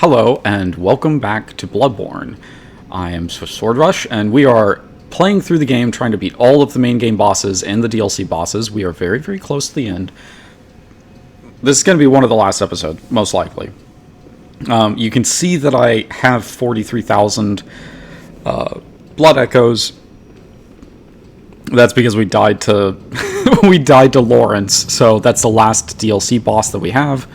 Hello, and welcome back to Bloodborne. I am Sword Rush, and we are playing through the game, trying to beat all of the main game bosses and the DLC bosses. We are very, very close to the end. This is going to be one of the last episodes, most likely. You can see that I have 43,000 blood echoes. That's because we died to we died to Laurence, so that's the last DLC boss that we have.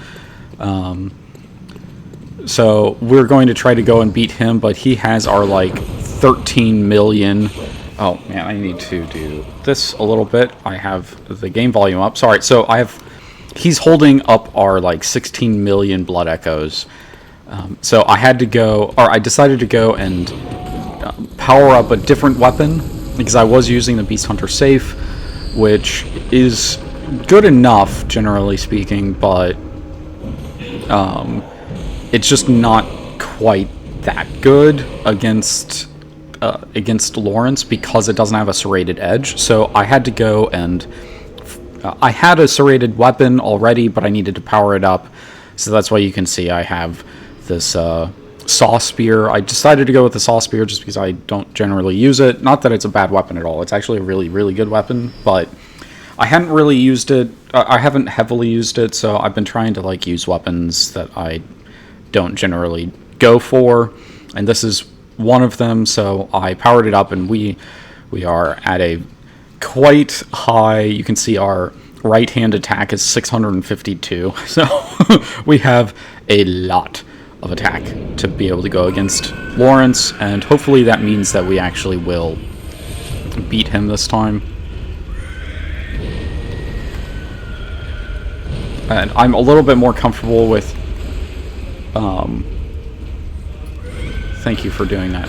So we're going to try to go and beat him, but he has our, 13 million... Oh, man, I need to do this a little bit. I have the game volume up. Sorry, so he's holding up our, 16 million blood echoes. So I decided to go and power up a different weapon, because I was using the Beast Hunter safe, which is good enough, generally speaking, but... it's just not quite that good against Laurence because it doesn't have a serrated edge. So I had to go and... I had a serrated weapon already, but I needed to power it up. So that's why you can see I have this saw spear. I decided to go with the saw spear just because I don't generally use it. Not that it's a bad weapon at all. It's actually a really, really good weapon, but I hadn't really used it. I haven't heavily used it, so I've been trying to use weapons that I don't generally go for, and this is one of them. So I powered it up, and we are at a quite high... You can see our right hand attack is 652, so we have a lot of attack to be able to go against Laurence, and hopefully that means that we actually will beat him this time. And I'm a little bit more comfortable with... thank you for doing that.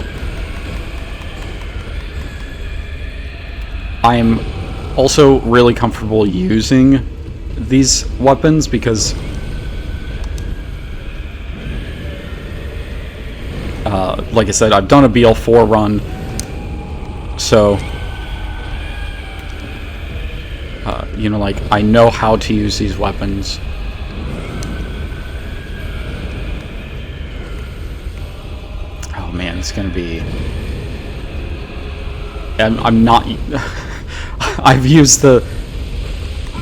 I'm also really comfortable using these weapons because... like I said, I've done a BL4 run, so... I know how to use these weapons. Oh man, it's gonna be... I'm not... I've used the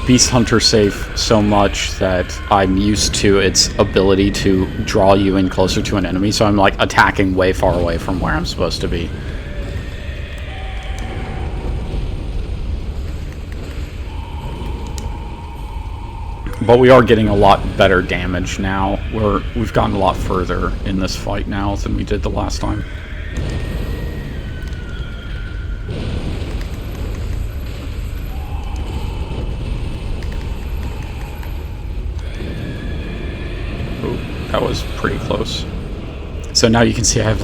Beast Hunter safe so much that I'm used to its ability to draw you in closer to an enemy, so I'm attacking way far away from where I'm supposed to be. But we are getting a lot better damage now. We've gotten a lot further in this fight now than we did the last time. Ooh, that was pretty close. So now you can see I have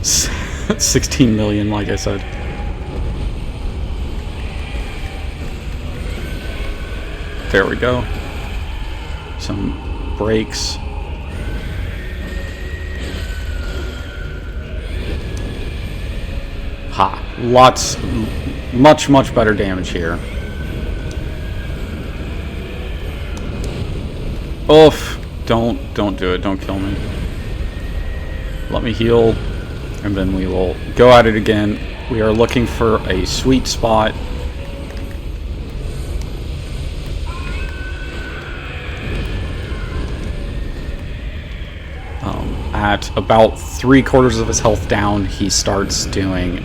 16 million, like I said. There we go. Some breaks. Ha! Lots, much better damage here. Oof! Don't do it. Don't kill me. Let me heal, and then we will go at it again. We are looking for a sweet spot. At about 3/4 of his health down, he starts doing,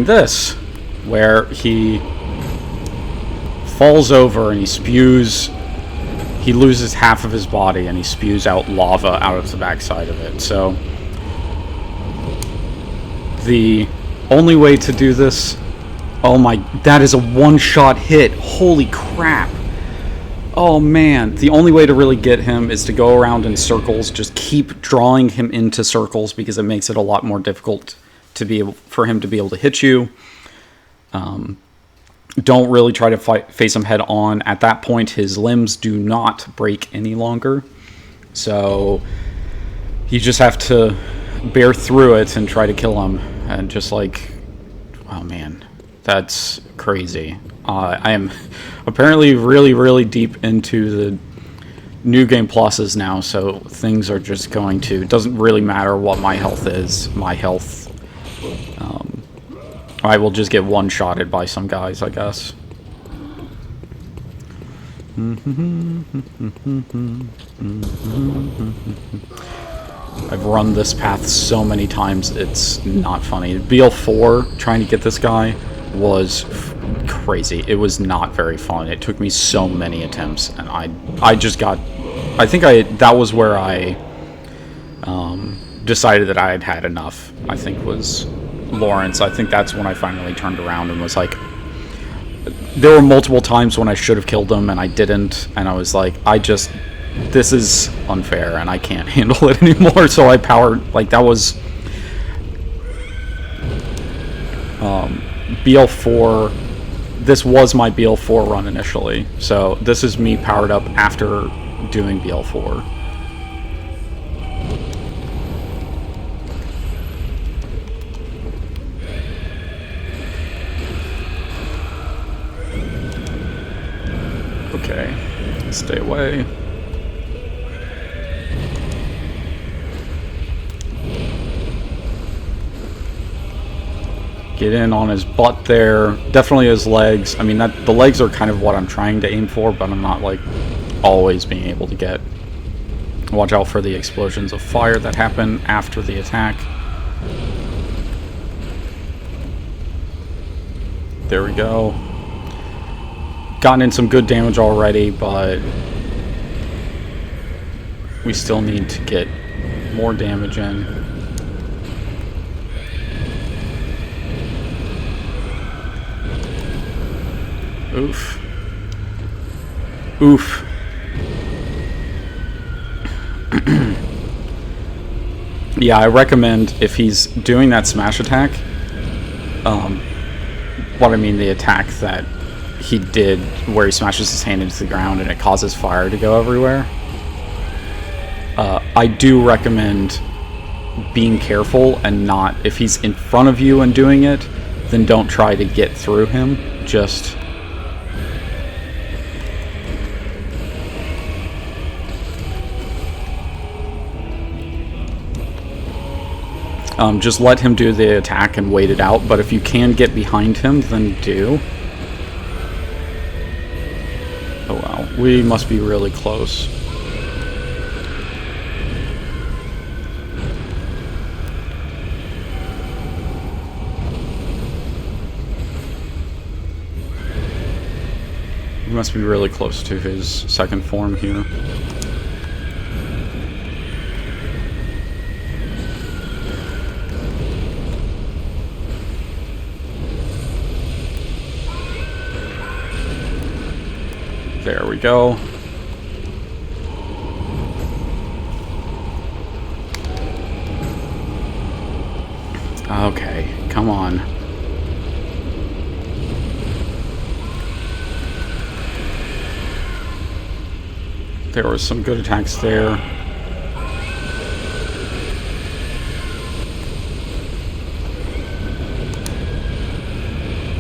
this, where he falls over and he spews... He loses half of his body and he spews out lava out of the backside of it. So the only way to do this... Oh my, that is a one-shot hit. Holy crap. Oh man, the only way to really get him is to go around in circles. Just keep drawing him into circles because it makes it a lot more difficult for him to be able to hit you. Don't really try to face him head on. At that point, his limbs do not break any longer. So you just have to bear through it and try to kill him. And just oh man. That's crazy. I am apparently really, really deep into the New Game Pluses now, so things are just going to... It doesn't really matter what my health is. My health... I will just get one-shotted by some guys, I guess. I've run this path so many times, it's not funny. BL4, trying to get this guy, was crazy. It was not very fun. It took me so many attempts, and I just got... I think that was where I decided that I had had enough, I think was Laurence. I think that's when I finally turned around and was like... There were multiple times when I should have killed him, and I didn't, and I was like, this is unfair, and I can't handle it anymore, so I powered, like, that was... BL4, this was my BL4 run initially, so this is me powered up after doing BL4. Okay, stay away. Get in on his butt there. Definitely his legs. I mean, the legs are kind of what I'm trying to aim for, but I'm not, like, always being able to get. Watch out for the explosions of fire that happen after the attack. There we go. Gotten in some good damage already, but we still need to get more damage in. Oof. Oof. Yeah, I recommend if he's doing that smash attack, what I mean, the attack that he did where he smashes his hand into the ground and it causes fire to go everywhere. I do recommend being careful and not, if he's in front of you and doing it, then don't try to get through him. Just just let him do the attack and wait it out, but if you can get behind him, then do. Oh wow, we must be really close. We must be really close to his second form here. There we go. Okay, come on. There were some good attacks there.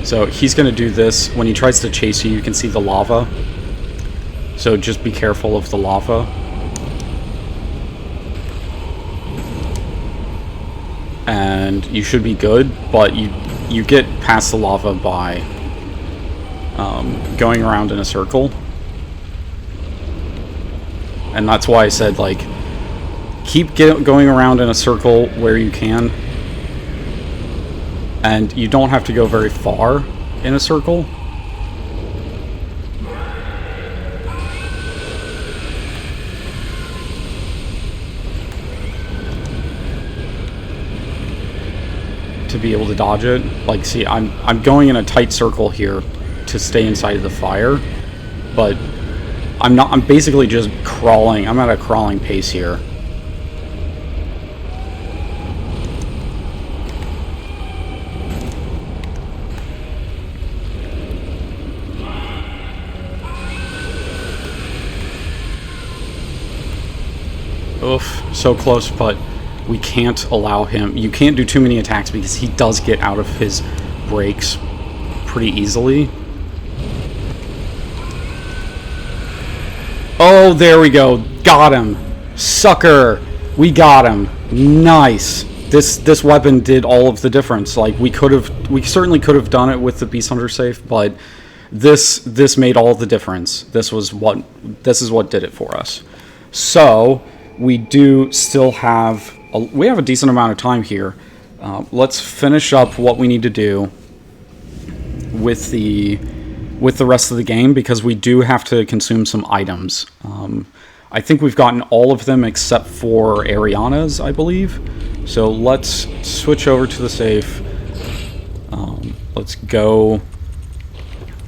So he's going to do this. When he tries to chase you, you can see the lava. So just be careful of the lava. And you should be good, but you get past the lava by going around in a circle. And that's why I said, like, keep going around in a circle where you can. And you don't have to go very far in a circle. To be able to dodge it. Like, see, I'm going in a tight circle here to stay inside of the fire, but I'm basically just crawling. I'm at a crawling pace here. Oof, so close, but we can't allow him. You can't do too many attacks because he does get out of his breaks pretty easily. Oh, there we go. Got him. Sucker. We got him. Nice. This weapon did all of the difference. Like, we certainly could have done it with the Beast Hunter safe, but this made all the difference. This is what did it for us. So we do still have a decent amount of time here. Let's finish up what we need to do with the rest of the game, because we do have to consume some items. I think we've gotten all of them except for Ariana's, I believe. So let's switch over to the safe. Let's go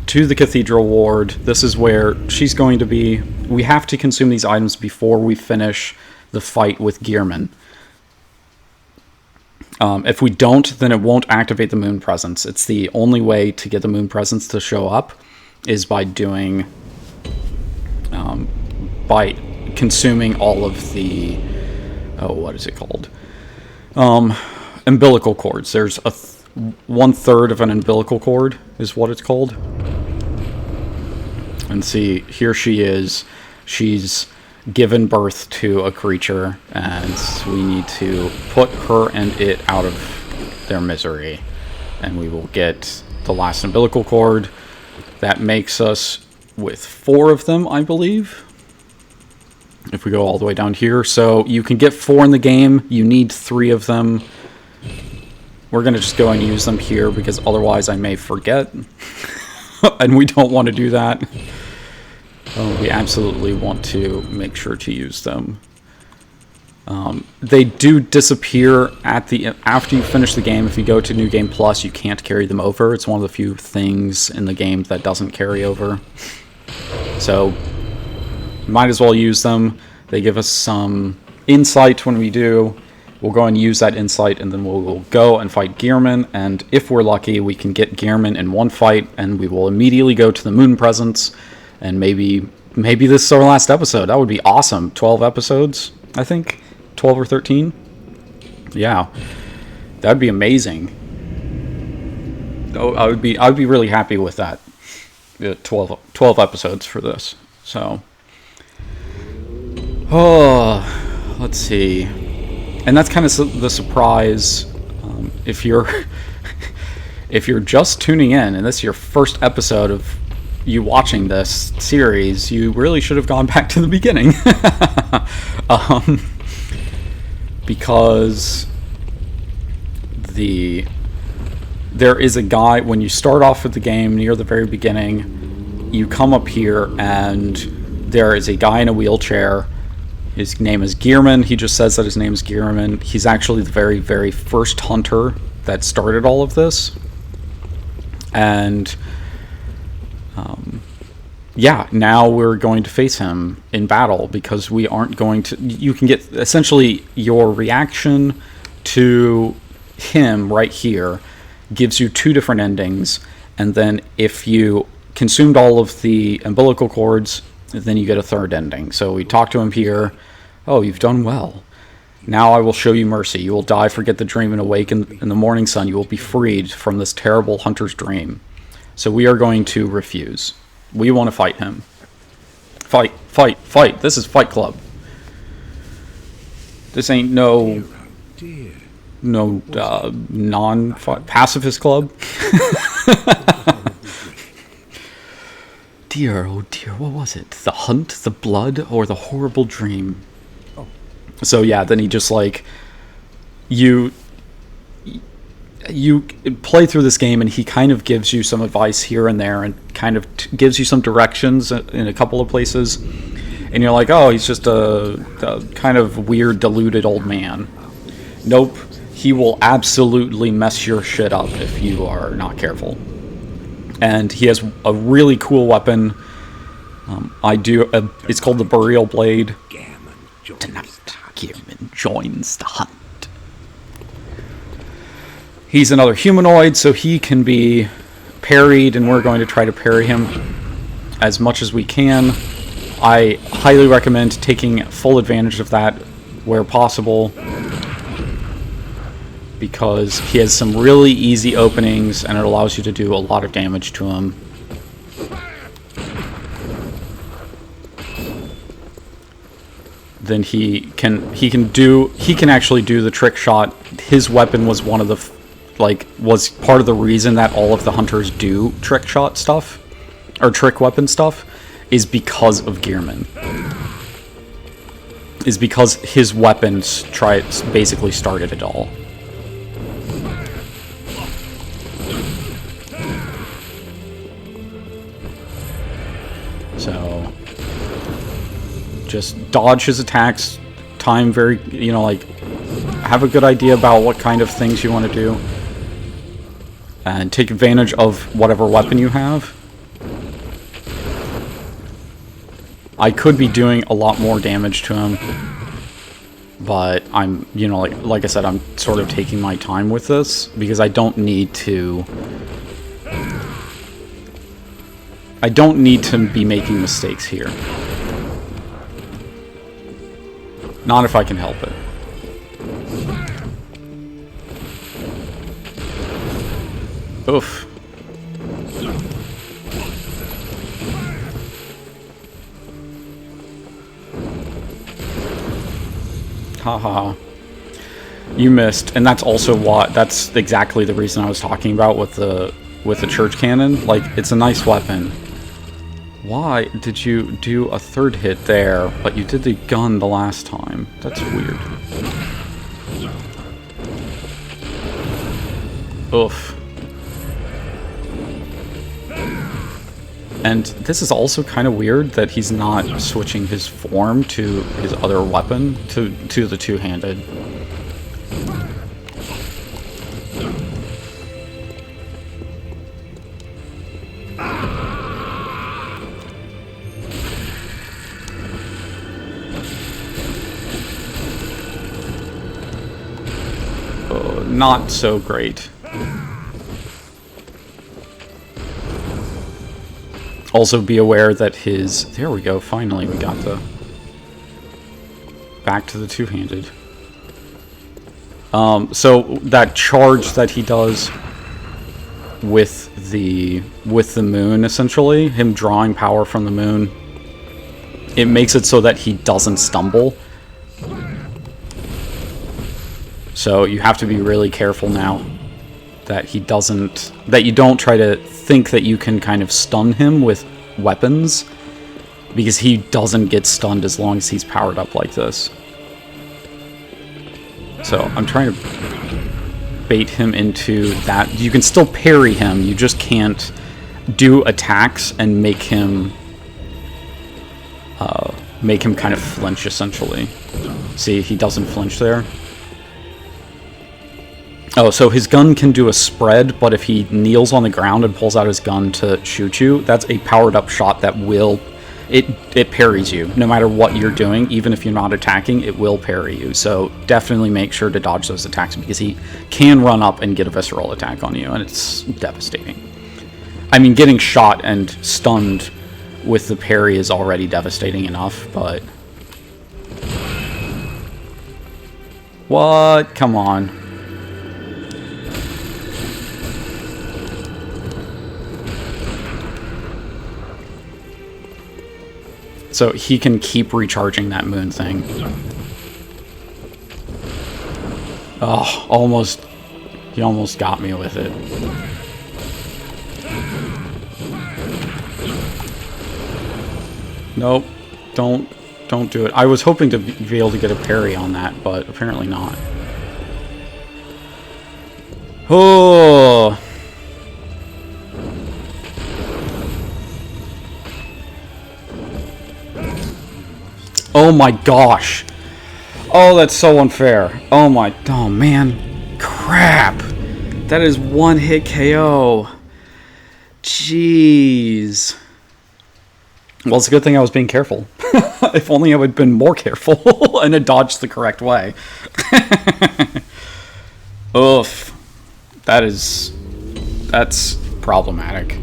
to the Cathedral Ward. This is where she's going to be. We have to consume these items before we finish the fight with Gearman. If we don't, then it won't activate the Moon Presence. It's the only way to get the Moon Presence to show up is by doing... by consuming all of the... Oh, what is it called? Umbilical cords. There's a 1/3 of an umbilical cord is what it's called. And see, here she is. She's given birth to a creature, and we need to put her and it out of their misery. And we will get the last umbilical cord. That makes us with 4 of them, I believe. If we go all the way down here. So you can get 4 in the game. You need 3 of them. We're going to just go and use them here, because otherwise I may forget. And we don't want to do that. We absolutely want to make sure to use them. They do disappear after you finish the game. If you go to New Game Plus, you can't carry them over. It's one of the few things in the game that doesn't carry over. So, might as well use them. They give us some insight when we do. We'll go and use that insight, and then we'll go and fight Gearman. And if we're lucky, we can get Gearman in one fight, and we will immediately go to the Moon Presence. And maybe this is our last episode. That would be awesome. 12 episodes, I think. 12 or 13. Yeah. That'd be amazing. Oh, I would be really happy with that. 12 episodes for this. So. Oh, let's see. And that's kind of the surprise. If you're just tuning in and this is your first episode of you watching this series, you really should have gone back to the beginning. Because there is a guy, when you start off with the game near the very beginning, you come up here and there is a guy in a wheelchair. His name is Gearman. He just says that his name is Gearman. He's actually the very, very first hunter that started all of this. And yeah, now we're going to face him in battle, because we aren't going to... You can get essentially your reaction to him right here gives you 2 different endings, and then if you consumed all of the umbilical cords, then you get a 3rd ending. So we talk to him here. Oh, you've done well. Now I will show you mercy. You will die, forget the dream, and awaken in the morning sun. You will be freed from this terrible hunter's dream. So we are going to refuse. We want to fight him. Fight, fight, fight. This is Fight Club. This ain't no non-pacifist club. Dear, oh dear, what was it? The hunt, the blood, or the horrible dream? Oh. So yeah, then he just like... You play through this game, and he kind of gives you some advice here and there, and kind of gives you some directions in a couple of places. And you're like, oh, he's just a kind of weird, deluded old man. Nope. He will absolutely mess your shit up if you are not careful. And he has a really cool weapon. It's called the Burial Blade. Tonight, Gearman joins the hunt. He's another humanoid, so he can be parried, and we're going to try to parry him as much as we can. I highly recommend taking full advantage of that where possible. because he has some really easy openings and it allows you to do a lot of damage to him. Then he can actually do the trick shot. His weapon was one of the was part of the reason that all of the hunters do trick shot stuff or trick weapon stuff is because of Gearman. Is because his weapons basically started it all. So just dodge his attacks, time very, like, have a good idea about what kind of things you want to do, and take advantage of whatever weapon you have. I could be doing a lot more damage to him, but I'm, like I said, I'm sort of taking my time with this because I don't need to be making mistakes here. Not if I can help it. Oof. Haha. You missed, and that's exactly the reason I was talking about with the church cannon. Like, it's a nice weapon. Why did you do a third hit there, but you did the gun the last time? That's weird. Oof. And this is also kind of weird that he's not switching his form to his other weapon, to the two-handed. Not so great. Also be aware that there we go, finally we got back to the two-handed. So that charge that he does with the moon, essentially, him drawing power from the moon, it makes it so that he doesn't stumble. So you have to be really careful now that you don't try to think that you can kind of stun him with weapons, because he doesn't get stunned as long as he's powered up like this. So I'm trying to bait him into that. You can still parry him, you just can't do attacks and make him kind of flinch, essentially. See, he doesn't flinch there. Oh, so his gun can do a spread, but if he kneels on the ground and pulls out his gun to shoot you, that's a powered-up shot that it parries you. No matter what you're doing, even if you're not attacking, it will parry you. So definitely make sure to dodge those attacks, because he can run up and get a visceral attack on you, and it's devastating. I mean, getting shot and stunned with the parry is already devastating enough, but... What? Come on. So he can keep recharging that moon thing. Oh, he almost got me with it. Nope, don't do it. I was hoping to be able to get a parry on that, but apparently not. Oh. Oh my gosh. Oh, that's so unfair. Oh man. Crap. That is one hit KO. Jeez. Well, it's a good thing I was being careful. If only I would have been more careful and had dodged the correct way. Oof. That's problematic.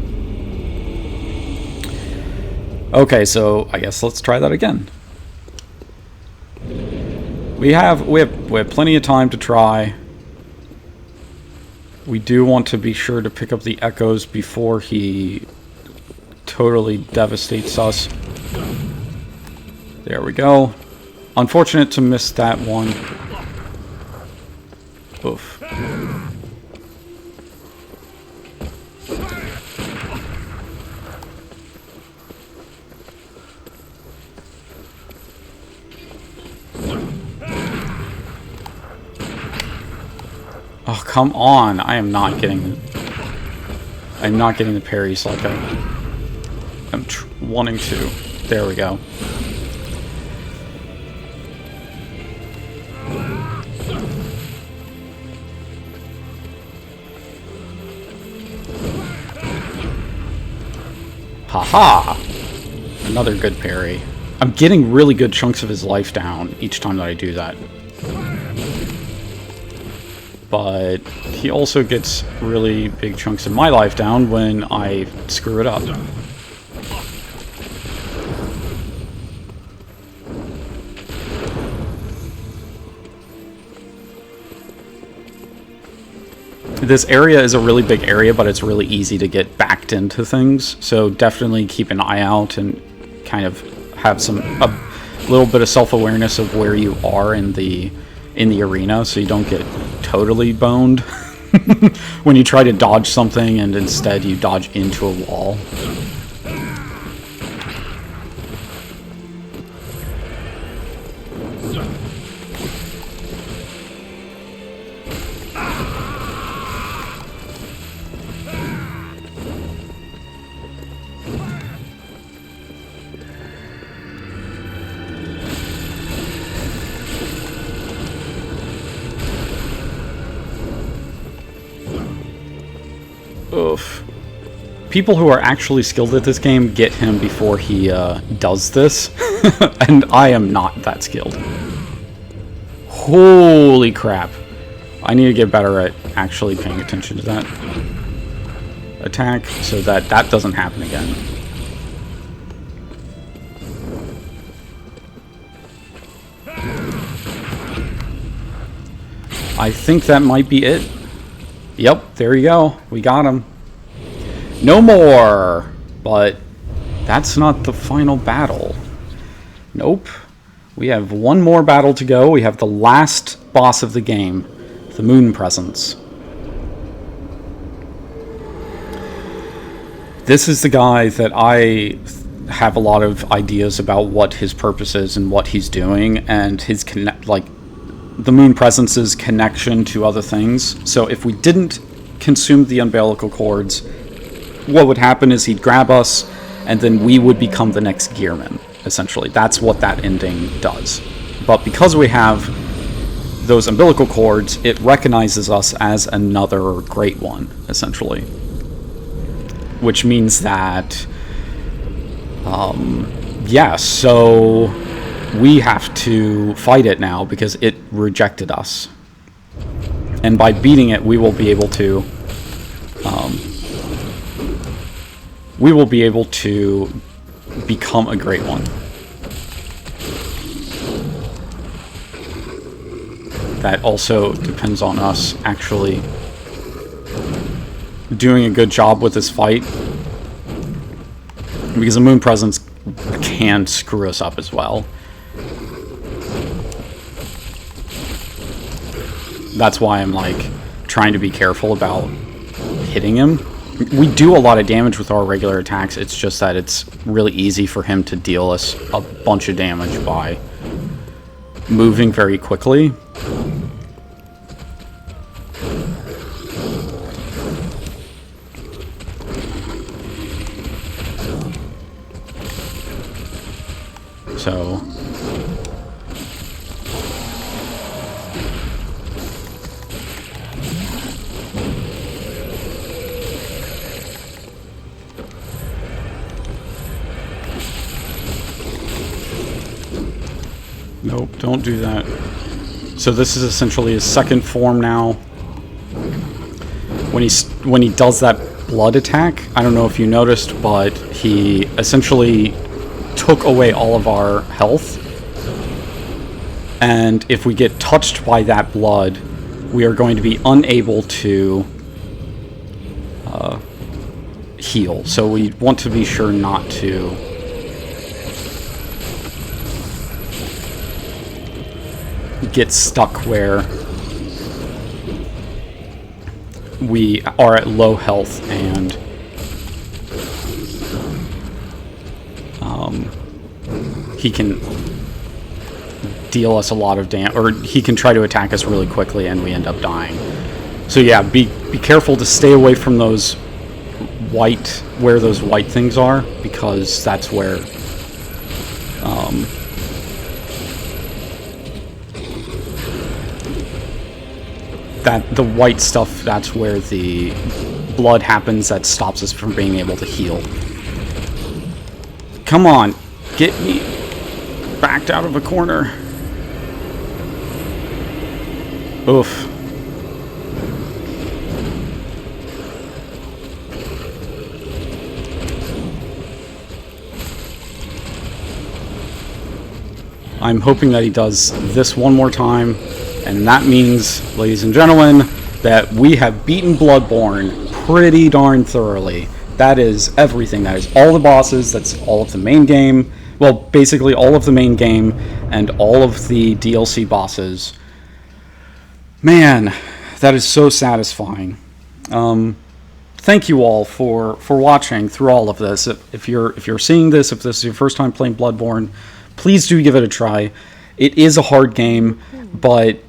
Okay, so I guess let's try that again. We have plenty of time to try. We do want to be sure to pick up the echoes before he totally devastates us. There we go. Unfortunate to miss that one. Oof. Oh, come on. I'm not getting the parries like I'm wanting to. There we go. Haha! Another good parry. I'm getting really good chunks of his life down each time that I do that. But he also gets really big chunks of my life down when I screw it up. This area is a really big area, but it's really easy to get backed into things, so definitely keep an eye out and kind of have a little bit of self-awareness of where you are in the arena, so you don't get totally boned when you try to dodge something and instead you dodge into a wall. Oof. People who are actually skilled at this game get him before he does this, and I am not that skilled. Holy crap. I need to get better at actually paying attention to that attack so that that doesn't happen again. I think that might be it. Yep, there you go. We got him. No more! But that's not the final battle. Nope. We have one more battle to go. We have the last boss of the game, the Moon Presence. This is the guy that I have a lot of ideas about what his purpose is and what he's doing, and his the Moon Presence's connection to other things. So if we didn't consume the umbilical cords, what would happen is he'd grab us, and then we would become the next Gearman, essentially. That's what that ending does. But because we have those umbilical cords, it recognizes us as another Great One, essentially. Which means that, yeah, so we have to fight it now because it rejected us. And by beating it, we will be able to become a Great One. That also depends on us actually doing a good job with this fight, because the Moon Presence can screw us up as well. That's why I'm like trying to be careful about hitting him. We do a lot of damage with our regular attacks, it's just that it's really easy for him to deal us a bunch of damage by moving very quickly. So nope, don't do that. So this is essentially his second form now. When he does that blood attack, I don't know if you noticed, but he essentially took away all of our health. And if we get touched by that blood, we are going to be unable to heal. So we want to be sure not to get stuck where we are at low health and he can deal us a lot of damage, or he can try to attack us really quickly and we end up dying. So yeah, be careful to stay away from those where those white things are, because that's where the white stuff, that's where the blood happens that stops us from being able to heal. Come on, get me backed out of a corner. Oof. I'm hoping that he does this one more time, and that means, ladies and gentlemen, that we have beaten Bloodborne pretty darn thoroughly. That is everything. That is all the bosses, that's all of the main game, well, basically all of the main game, and all of the DLC bosses. Man, that is so satisfying. Thank you all for watching through all of this. If you're seeing this, if this is your first time playing Bloodborne, please do give it a try. It is a hard game, but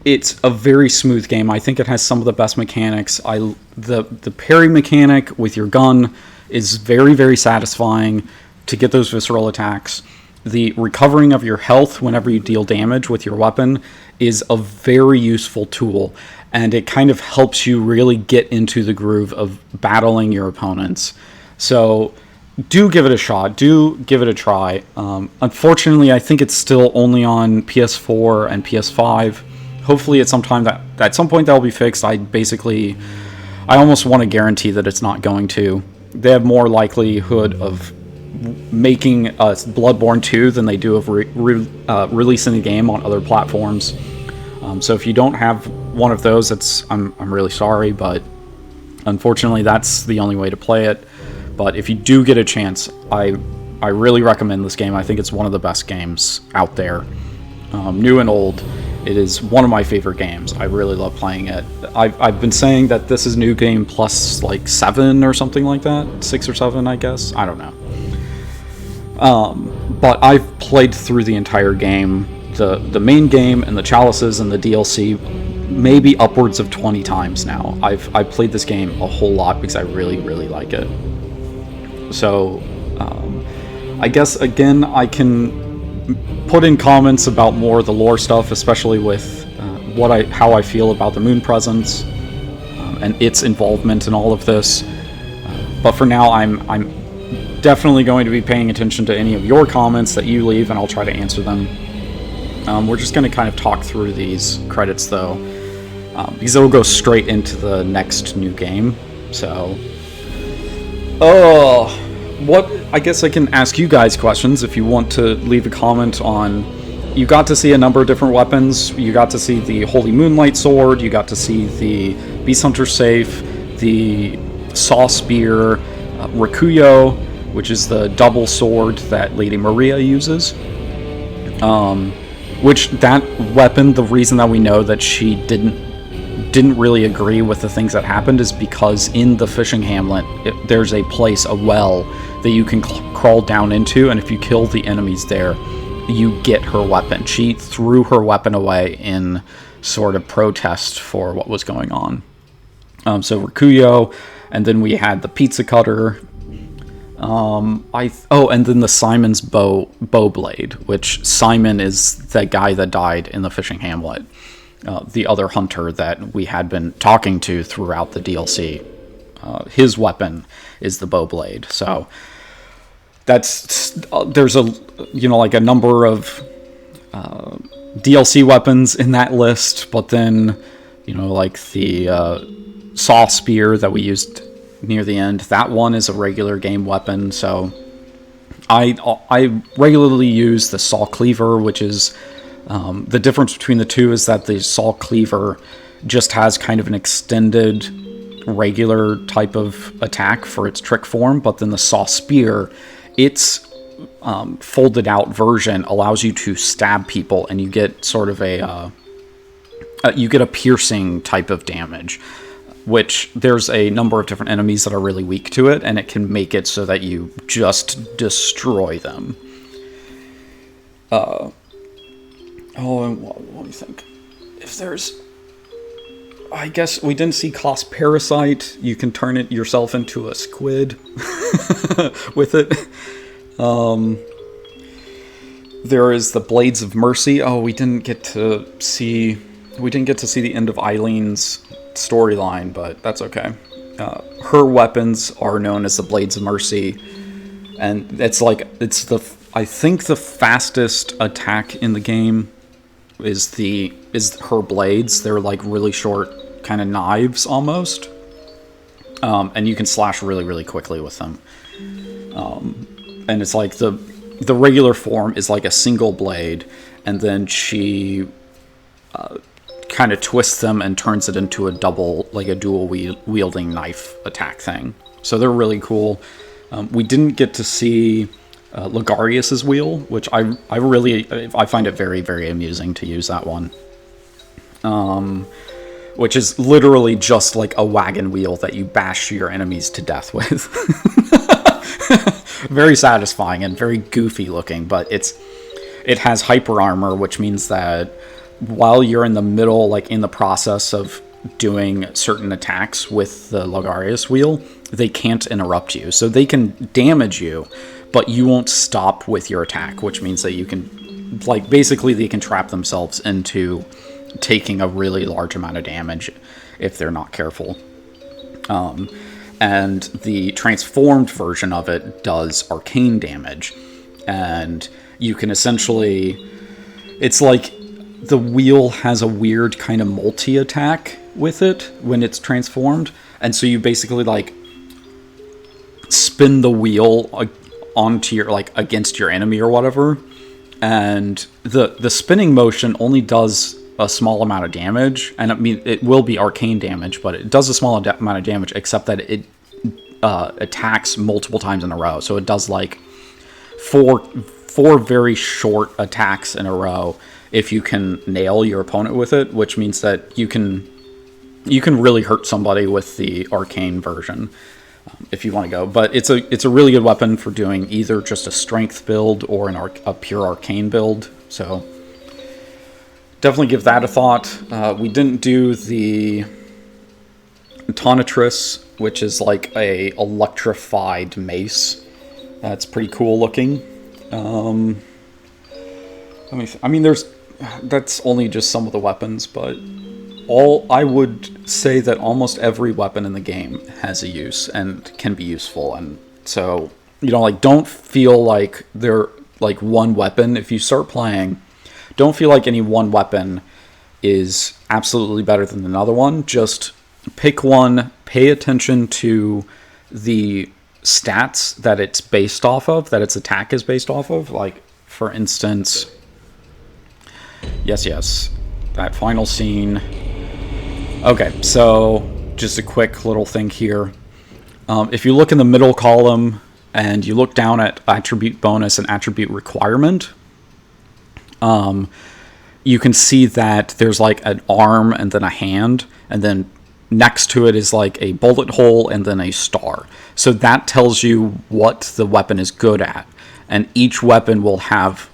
it's a very smooth game. I think it has some of the best mechanics. The parry mechanic with your gun is very, very satisfying to get those visceral attacks. The recovering of your health whenever you deal damage with your weapon is a very useful tool, and it kind of helps you really get into the groove of battling your opponents. So do give it a shot. Do give it a try. Unfortunately, I think it's still only on PS4 and PS5. Hopefully at some point that will be fixed. I almost want to guarantee that it's not going to. They have more likelihood of making Bloodborne 2 than they do of releasing the game on other platforms. So if you don't have one of those, I'm really sorry, but unfortunately that's the only way to play it. But if you do get a chance, I really recommend this game. I think it's one of the best games out there, new and old. It is one of my favorite games. I really love playing it. I've been saying that this is New Game plus like 7 or something like that. 6 or 7, I guess. I don't know. But I've played through the entire game, the main game and the chalices and the DLC, maybe upwards of 20 times now. I've played this game a whole lot because I really, really like it. So, I guess, again, I can put in comments about more of the lore stuff, especially with how I feel about the moon presence and its involvement in all of this. But for now, I'm definitely going to be paying attention to any of your comments that you leave, and I'll try to answer them. We're just going to kind of talk through these credits, though, because it'll go straight into the next new game. So, I guess I can ask you guys questions if you want to leave a comment on. You got to see a number of different weapons. You got to see the Holy Moonlight Sword. You got to see the Beast Hunter Safe, the Saw Spear, Rakuyo, which is the double sword that Lady Maria uses. Which that weapon, the reason that we know that she didn't really agree with the things that happened is because in the fishing hamlet, there's a place, a well, that you can crawl down into, and if you kill the enemies there, you get her weapon. She threw her weapon away in sort of protest for what was going on. So Rakuyo, and then we had the pizza cutter. And then the Simon's bow blade, which Simon is the guy that died in the fishing hamlet. The other hunter that we had been talking to throughout the DLC. His weapon is the bow blade. So there's a number of DLC weapons in that list, but then like the saw spear that we used near the end, that one is a regular game weapon. So I regularly use the saw cleaver, which is the difference between the two is that the saw cleaver just has kind of an extended regular type of attack for its trick form, but then the Saw Spear, its folded out version allows you to stab people, and you get sort of a piercing type of damage, which there's a number of different enemies that are really weak to it, and it can make it so that you just destroy them. And what do you think? If there's... I guess we didn't see Cost Parasite. You can turn it yourself into a squid with it. There is the Blades of Mercy. Oh, we didn't get to see the end of Eileen's storyline, but that's okay. Her weapons are known as the Blades of Mercy, and I think the fastest attack in the game is her blades. They're like really short kind of knives almost, and you can slash really, really quickly with them. And it's like the regular form is like a single blade, and then she kind of twists them and turns it into a dual wielding knife attack thing. So they're really cool. We didn't get to see Logarius's wheel, which I find it very, very amusing to use that one. Which is literally just like a wagon wheel that you bash your enemies to death with. Very satisfying and very goofy looking, but it has hyper armor, which means that while you're in the middle, like in the process of doing certain attacks with the Logarius wheel, they can't interrupt you. So they can damage you, but you won't stop with your attack, which means that you can, like, basically they can trap themselves into taking a really large amount of damage if they're not careful. And the transformed version of it does arcane damage. And you can essentially... It's like the wheel has a weird kind of multi-attack with it when it's transformed. And so you basically, like, spin the wheel onto your, like, against your enemy or whatever. And the spinning motion only does a small amount of damage, and I mean, it will be arcane damage, but it does a small amount of damage, except that it attacks multiple times in a row. So it does like four very short attacks in a row if you can nail your opponent with it, which means that you can really hurt somebody with the arcane version if you want to go. But it's a really good weapon for doing either just a strength build or a pure arcane build. So definitely give that a thought. We didn't do the Tonitrus, which is like a electrified mace. That's pretty cool looking. That's only just some of the weapons, but I would say that almost every weapon in the game has a use and can be useful. And so, don't feel like they're like one weapon. If you start playing, don't feel like any one weapon is absolutely better than another one. Just pick one, pay attention to the stats that it's based off of, that its attack is based off of. Like, for instance, yes, that final scene. Okay, so just a quick little thing here. If you look in the middle column and you look down at attribute bonus and attribute requirement, you can see that there's like an arm and then a hand, and then next to it is like a bullet hole and then a star. So that tells you what the weapon is good at, and each weapon will have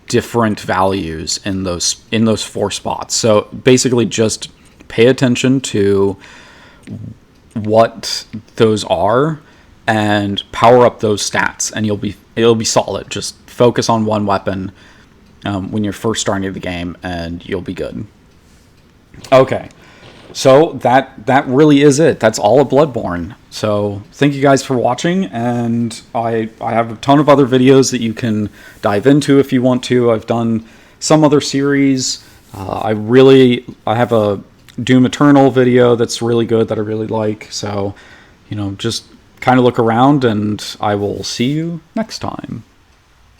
different values in those four spots. So basically just pay attention to what those are and power up those stats, and it'll be solid. Just focus on one weapon when you're first starting the game, and you'll be good. Okay, so that really is it. That's all of Bloodborne. So thank you guys for watching, and I have a ton of other videos that you can dive into if you want to. I've done some other series. I have a Doom Eternal video that's really good that I really like. So, just kind of look around, and I will see you next time.